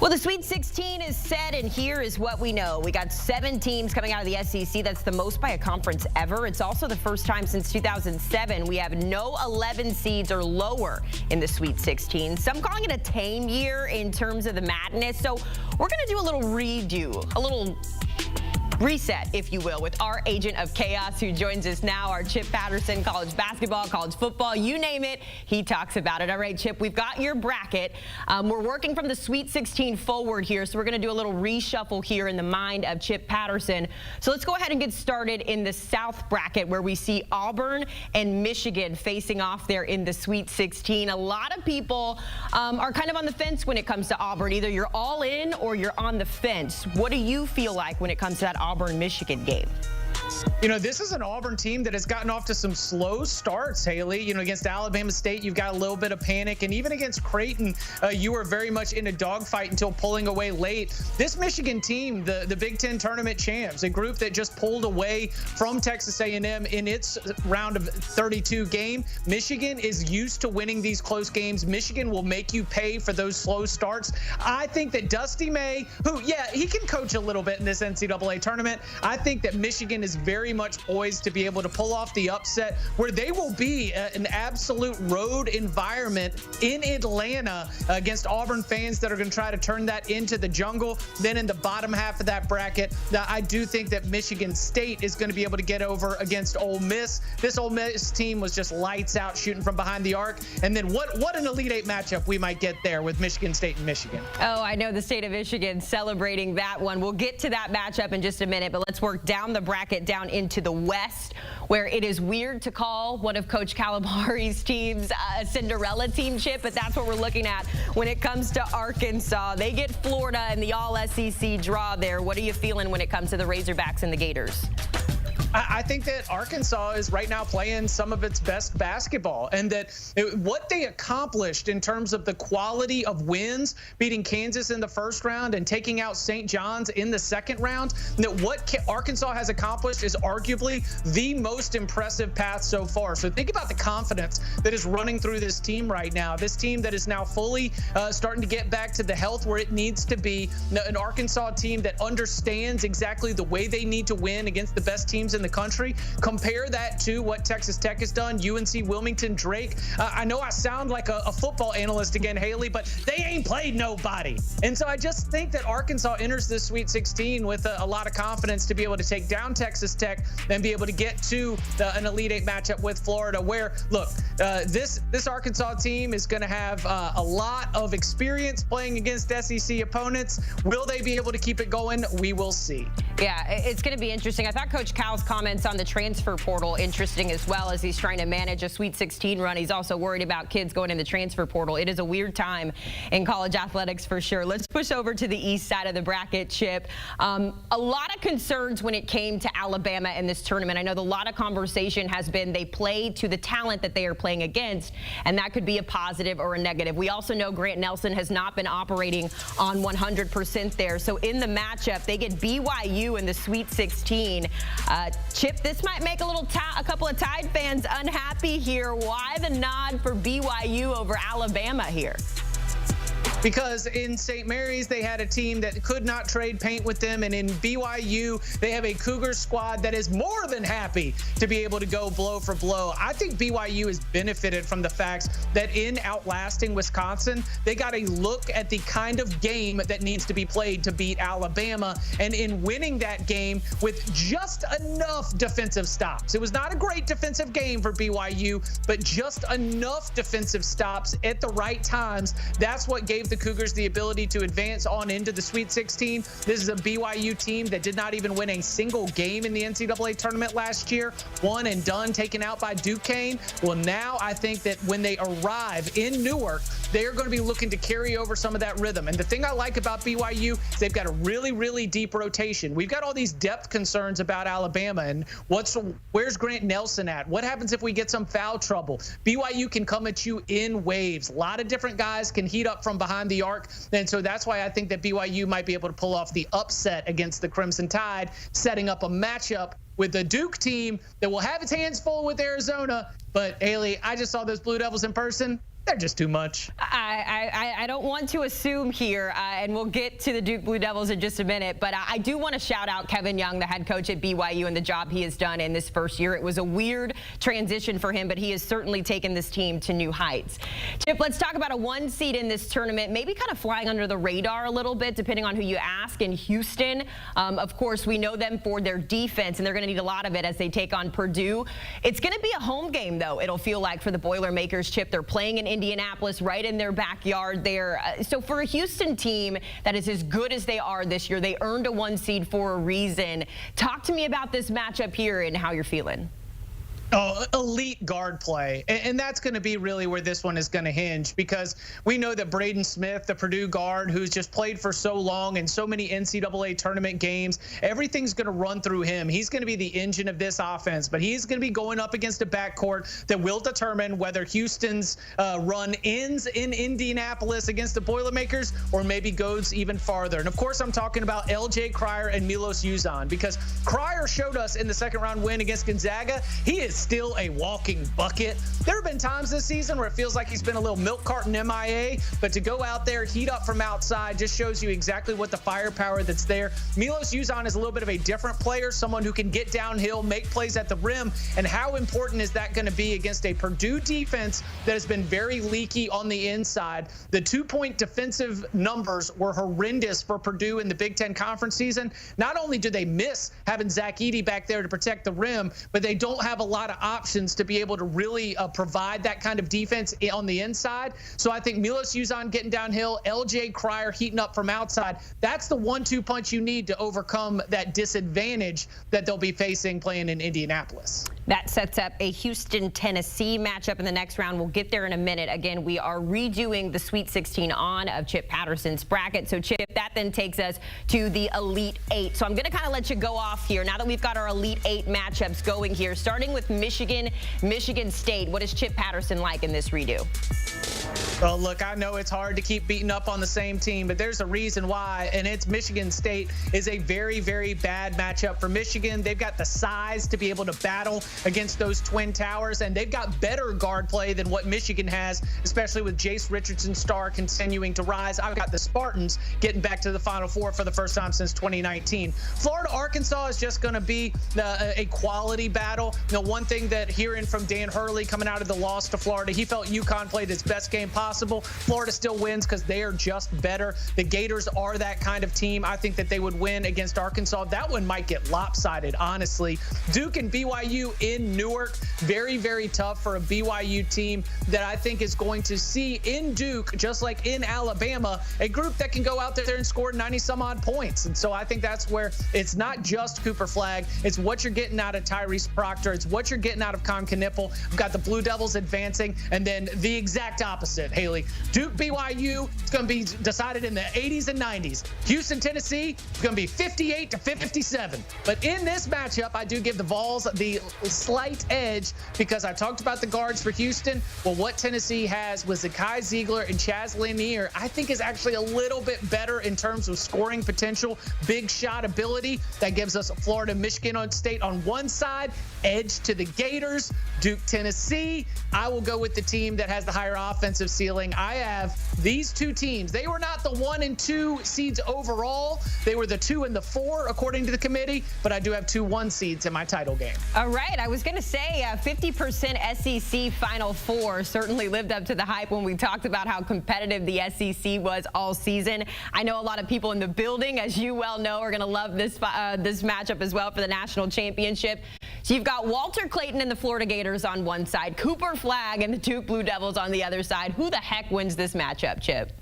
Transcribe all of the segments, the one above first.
Well, the Sweet 16 is set, and here is what we know. We got 7 teams coming out of the SEC. That's the most by a conference ever. It's also the first time since 2007 we have no 11 seeds or lower in the Sweet 16. Some calling it a tame year in terms of the madness. So we're going to do a little redo, a little reset, if you will, with our agent of chaos who joins us now, our Chip Patterson. College basketball, college football, you name it, he talks about it. All right, Chip, we've got your bracket. We're working from the Sweet 16 forward here, so we're going to do a little reshuffle here in the mind of Chip Patterson. So let's go ahead and get started in the South bracket, where we see Auburn and Michigan facing off there in the Sweet 16. A lot of people are kind of on the fence when it comes to Auburn. Either you're all in or you're on the fence. What do you feel like when it comes to that Auburn-Michigan game? You know, this is an Auburn team that has gotten off to some slow starts, Haley. You know, against Alabama State, you've got a little bit of panic. And even against Creighton, you were very much in a dogfight until pulling away late. This Michigan team, the Big Ten tournament champs, a group that just pulled away from Texas A&M in its round of 32 game. Michigan is used to winning these close games. Michigan will make you pay for those slow starts. I think that Dusty May, who, yeah, he can coach a little bit in this NCAA tournament. I think that Michigan is very much poised to be able to pull off the upset, where they will be an absolute road environment in Atlanta against Auburn fans that are going to try to turn that into the jungle. Then in the bottom half of that bracket, I do think that Michigan State is going to be able to get over against Ole Miss. This Ole Miss team was just lights out shooting from behind the arc. And then what an Elite Eight matchup we might get there with Michigan State and Michigan. Oh, I know the state of Michigan celebrating that one. We'll get to that matchup in just a minute, but let's work down the bracket down into the West, where it is weird to call one of Coach Calipari's teams a Cinderella team, Chip, but that's what we're looking at when it comes to Arkansas. They get Florida in the all-SEC draw there. What are you feeling when it comes to the Razorbacks and the Gators? I think that Arkansas is right now playing some of its best basketball, and that what they accomplished in terms of the quality of wins, beating Kansas in the first round and taking out St. John's in the second round, that what Arkansas has accomplished is arguably the most impressive path so far. So think about the confidence that is running through this team right now. This team that is now fully starting to get back to the health where it needs to be. An Arkansas team that understands exactly the way they need to win against the best teams in the country. Compare that to what Texas Tech has done, UNC, Wilmington, Drake. I know I sound like a football analyst again, Haley, but they ain't played nobody. And so I just think that Arkansas enters this Sweet 16 with a lot of confidence to be able to take down Texas Tech and be able to get to an Elite Eight matchup with Florida, where, look, this Arkansas team is going to have a lot of experience playing against SEC opponents. Will they be able to keep it going? We will see. Yeah, it's going to be interesting. I thought Coach Cal's comments on the transfer portal interesting as well, as he's trying to manage a Sweet 16 run. He's also worried about kids going in the transfer portal. It is a weird time in college athletics for sure. Let's push over to the east side of the bracket, Chip. A lot of concerns when it came to Alabama in this tournament. I know a lot of conversation has been they play to the talent that they are playing against, and that could be a positive or a negative. We also know Grant Nelson has not been operating on 100% there. So in the matchup, they get BYU in the Sweet 16. Chip, this might make a couple of Tide fans unhappy here. Why the nod for BYU over Alabama here? Because in St. Mary's, they had a team that could not trade paint with them. And in BYU, they have a Cougar squad that is more than happy to be able to go blow for blow. I think BYU has benefited from the fact that in outlasting Wisconsin, they got a look at the kind of game that needs to be played to beat Alabama. And in winning that game with just enough defensive stops. It was not a great defensive game for BYU, but just enough defensive stops at the right times. That's what gave the Cougars the ability to advance on into the Sweet 16. This is a BYU team that did not even win a single game in the NCAA tournament last year. One and done, taken out by Duquesne. Well, now I think that when they arrive in Newark, they're going to be looking to carry over some of that rhythm. And the thing I like about BYU is they've got a really, really deep rotation. We've got all these depth concerns about Alabama and where's Grant Nelson at? What happens if we get some foul trouble? BYU can come at you in waves. A lot of different guys can heat up from behind the arc. And so that's why I think that BYU might be able to pull off the upset against the Crimson Tide, setting up a matchup with the Duke team that will have its hands full with Arizona. But, Haley, I just saw those Blue Devils in person. they're just too much. I don't want to assume here, and we'll get to the Duke Blue Devils in just a minute, but I do want to shout out Kevin Young, the head coach at BYU, and the job he has done in this first year. It was a weird transition for him, but he has certainly taken this team to new heights. Chip, let's talk about a 1 seed in this tournament, maybe kind of flying under the radar a little bit, depending on who you ask, in Houston. Of course, we know them for their defense, and they're going to need a lot of it as they take on Purdue. It's going to be a home game, though, it'll feel like, for the Boilermakers, Chip. They're playing in Indianapolis, right in their backyard there. So for a Houston team that is as good as they are this year, they earned a 1 seed for a reason. Talk to me about this matchup here and how you're feeling. Oh, elite guard play. And that's going to be really where this one is going to hinge, because we know that Braden Smith, the Purdue guard, who's just played for so long and so many NCAA tournament games, everything's going to run through him. He's going to be the engine of this offense, but he's going to be going up against a backcourt that will determine whether Houston's run ends in Indianapolis against the Boilermakers or maybe goes even farther. And of course, I'm talking about LJ Cryer and Milos Uzan, because Cryer showed us in the second round win against Gonzaga, he is still a walking bucket. There have been times this season where it feels like he's been a little milk carton MIA, but to go out there, heat up from outside, just shows you exactly what the firepower that's there. Milos Uzan is a little bit of a different player, someone who can get downhill, make plays at the rim, and how important is that going to be against a Purdue defense that has been very leaky on the inside? The 2-point defensive numbers were horrendous for Purdue in the Big Ten Conference season. Not only do they miss having Zach Edey back there to protect the rim, but they don't have a lot of options to be able to really provide that kind of defense on the inside. So I think Milos Uzan getting downhill, LJ Cryer heating up from outside, that's the 1-2 punch you need to overcome that disadvantage that they'll be facing playing in Indianapolis. That sets up a Houston-Tennessee matchup in the next round. We'll get there in a minute. Again, we are redoing the Sweet 16 on of Chip Patterson's bracket. So, Chip, that then takes us to the Elite 8. So I'm going to kind of let you go off here now that we've got our Elite 8 matchups going here, starting with Michigan, Michigan State. What is Chip Patterson like in this redo? Well, look, I know it's hard to keep beating up on the same team, but there's a reason why, and it's Michigan State is a very, very bad matchup for Michigan. They've got the size to be able to battle against those Twin Towers, and they've got better guard play than what Michigan has, especially with Jace Richardson Star continuing to rise. I've got the Spartans getting back to the Final Four for the first time since 2019. Florida-Arkansas is just going to be a quality battle. You know, one thing that hearing from Dan Hurley coming out of the loss to Florida, he felt UConn played its best game possible. Florida still wins because they are just better. The Gators are that kind of team. I think that they would win against Arkansas. That one might get lopsided, honestly. Duke and BYU in Newark, very, very tough for a BYU team that I think is going to see in Duke, just like in Alabama, a group that can go out there and score 90-some-odd points. And so I think that's where it's not just Cooper Flagg. It's what you're getting out of Tyrese Proctor. It's what you're getting out of Con Knippel. We've got the Blue Devils advancing, and then the exact opposite, Haley. Duke BYU, it's going to be decided in the 80s and 90s. Houston, Tennessee, it's going to be 58-57. But in this matchup, I do give the Vols the slight edge because I talked about the guards for Houston. Well, what Tennessee has was Zakai Ziegler and Chaz Lanier, I think is actually a little bit better in terms of scoring potential, big shot ability. That gives us Florida, Michigan State on one side, edge to the Gators. Duke, Tennessee, I will go with the team that has the higher offensive ceiling. I have these two teams. They were not the 1 and 2 seeds overall. They were the 2 and the 4 according to the committee, but I do have 2 1 seeds in my title game. All right, I was going to say 50% SEC Final Four certainly lived up to the hype when we talked about how competitive the SEC was all season. I know a lot of people in the building, as you well know, are going to love this matchup as well for the national championship. So you've got Walter Clayton and the Florida Gators on one side, Cooper Flagg and the Duke Blue Devils on the other side. Who the heck wins this matchup, Chip?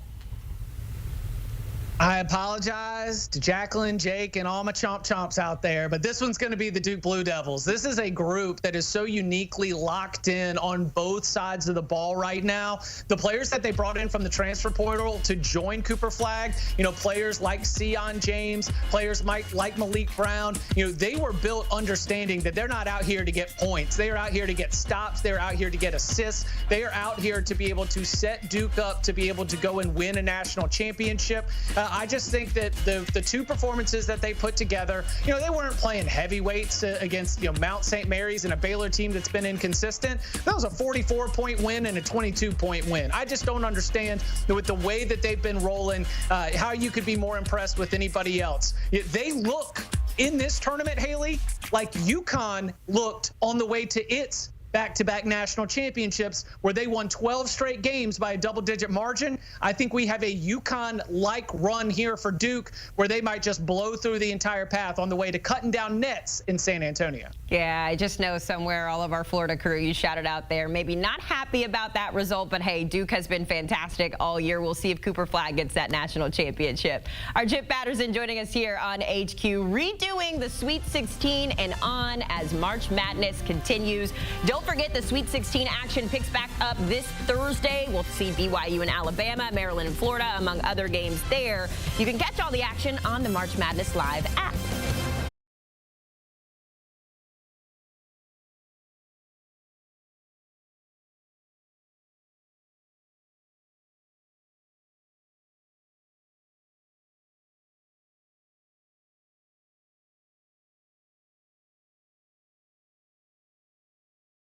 I apologize to Jacqueline, Jake, and all my chomps out there, but this one's going to be the Duke Blue Devils. This is a group that is so uniquely locked in on both sides of the ball right now. The players that they brought in from the transfer portal to join Cooper Flagg, you know, players like Sion James, players like Malik Brown, you know, they were built understanding that they're not out here to get points. They are out here to get stops. They're out here to get assists. They are out here to be able to set Duke up to be able to go and win a national championship. I just think that the two performances that they put together, they weren't playing heavyweights against Mount St. Mary's and a Baylor team that's been inconsistent. That was a 44-point win and a 22-point win. I just don't understand with the way that they've been rolling how you could be more impressed with anybody else. They look in this tournament, Haley, like UConn looked on the way to its back-to-back national championships where they won 12 straight games by a double-digit margin. I think we have a UConn-like run here for Duke where they might just blow through the entire path on the way to cutting down nets in San Antonio. Yeah, I just know somewhere all of our Florida crew, you shouted out there, maybe not happy about that result, but hey, Duke has been fantastic all year. We'll see if Cooper Flagg gets that national championship. Our Chip Patterson joining us here on HQ, redoing the Sweet 16 and on as March Madness continues. Don't forget the Sweet 16 action picks back up this Thursday. We'll see BYU and Alabama, Maryland and Florida, among other games there. You can catch all the action on the March Madness Live app.